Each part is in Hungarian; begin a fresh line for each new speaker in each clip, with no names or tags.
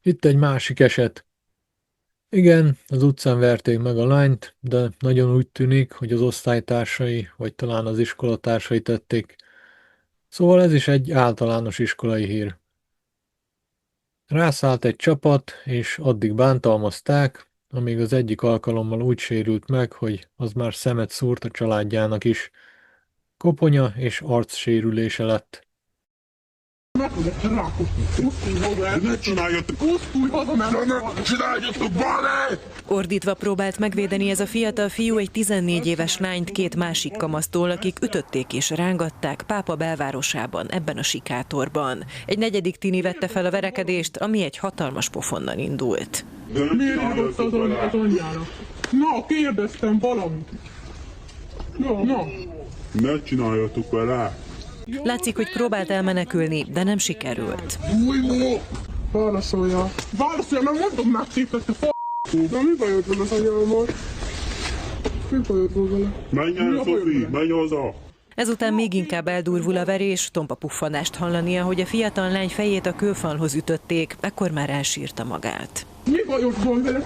Itt egy másik eset. Igen, az utcán verték meg a lányt, de nagyon úgy tűnik, hogy az osztálytársai, vagy talán az iskolatársai tették. Szóval ez is egy általános iskolai hír. Rászállt egy csapat, és addig bántalmazták, amíg az egyik alkalommal úgy sérült meg, hogy az már szemet szúrt a családjának is. Koponya és arcsérülése lett.
Ne csináljatok! Pusztulj haza, mert ne csináljatok, balé!
Ordítva próbált megvédeni ez a fiatal fiú egy 14 éves lányt két másik kamasztól, akik ütötték és rángatták Pápa belvárosában, ebben a sikátorban. Egy negyedik tini vette fel a verekedést, ami egy hatalmas pofonnal indult.
Miért rúgott az anyjára? Na, kérdeztem valamit. Na. Ne csináljatok vele!
Látszik, hogy próbált elmenekülni, de nem sikerült.
Bújmó! Válaszolja, mert mondom nektek, hogy te Na, mi bajod van az anyámmal? Mi bajod van vele? Menj el, Szofi, menj haza!
Ezután még inkább eldurvul a verés, tompa puffanást hallania, hogy a fiatal lány fejét a kőfalhoz ütötték, ekkor már elsírta magát.
Mi bajod van vele?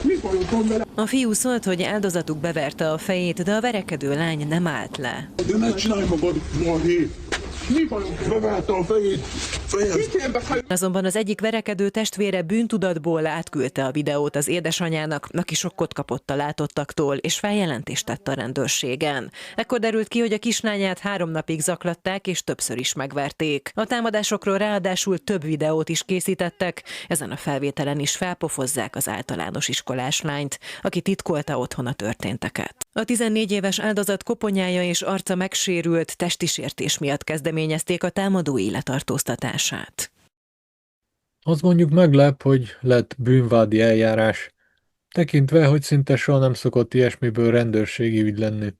Mi bajod van vele?
A fiú szólt, hogy áldozatuk beverte a fejét, de a verekedő lány nem állt le.
De ne csinálj magad, Marhé! Mi bajod? Beverte a fejét!
Azonban az egyik verekedő testvére bűntudatból átküldte a videót az édesanyának, aki sokkot kapott a látottaktól, és feljelentést tett a rendőrségen. Ekkor derült ki, hogy a kislányát 3 napig zaklatták, és többször is megverték. A támadásokról ráadásul több videót is készítettek, ezen a felvételen is felpofozzák az általános iskolás lányt, aki titkolta otthon a történteket. A 14 éves áldozat koponyája és arca megsérült, testi sértés miatt kezdeményezték a támadói letartóztatását.
Az mondjuk meglep, hogy lett bűnvádi eljárás, tekintve, hogy szinte soha nem szokott ilyesmiből rendőrségi ügy lenni.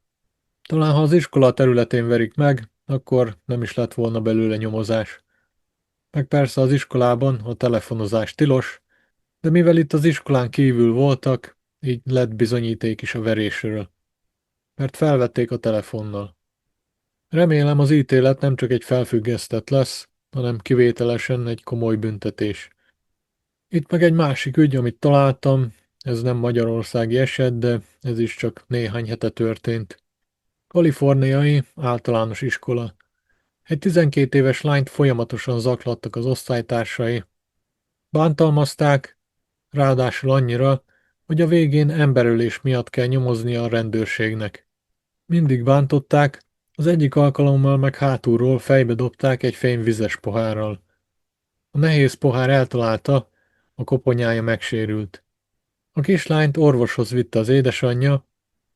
Talán ha az iskola területén verik meg, akkor nem is lett volna belőle nyomozás. Meg persze az iskolában a telefonozás tilos, de mivel itt az iskolán kívül voltak, így lett bizonyíték is a verésről. Mert felvették a telefonnal. Remélem az ítélet nem csak egy felfüggesztett lesz, hanem kivételesen egy komoly büntetés. Itt meg egy másik ügy, amit találtam, ez nem magyarországi eset, de ez is csak néhány hete történt. Kaliforniai általános iskola. Egy 12 éves lányt folyamatosan zaklattak az osztálytársai. Bántalmazták, ráadásul annyira, hogy a végén emberölés miatt kell nyomoznia a rendőrségnek. Mindig bántották, az egyik alkalommal meg hátulról fejbe dobták egy fényvizes pohárral. A nehéz pohár eltalálta, a koponyája megsérült. A kislányt orvoshoz vitte az édesanyja,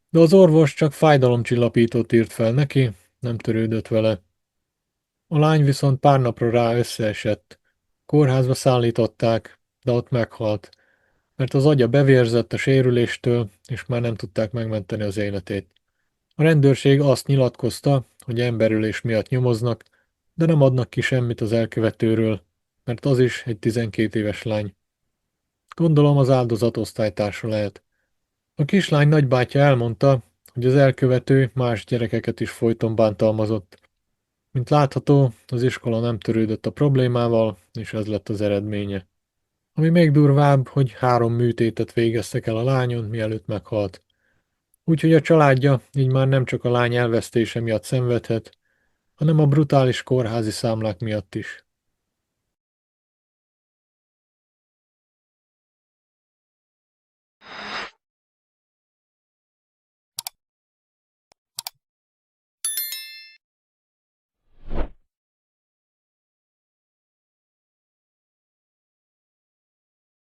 de az orvos csak fájdalomcsillapítót írt fel neki, nem törődött vele. A lány viszont pár napra rá összeesett. Kórházba szállították, de ott meghalt, mert az agya bevérzett a sérüléstől, és már nem tudták megmenteni az életét. A rendőrség azt nyilatkozta, hogy emberölés miatt nyomoznak, de nem adnak ki semmit az elkövetőről, mert az is egy 12 éves lány. Gondolom az áldozat osztálytársa lehet. A kislány nagybátyja elmondta, hogy az elkövető más gyerekeket is folyton bántalmazott. Mint látható, az iskola nem törődött a problémával, és ez lett az eredménye. Ami még durvább, hogy 3 műtétet végeztek el a lányon, mielőtt meghalt. Úgyhogy a családja így már nem csak a lány elvesztése miatt szenvedhet, hanem a brutális kórházi számlák miatt is.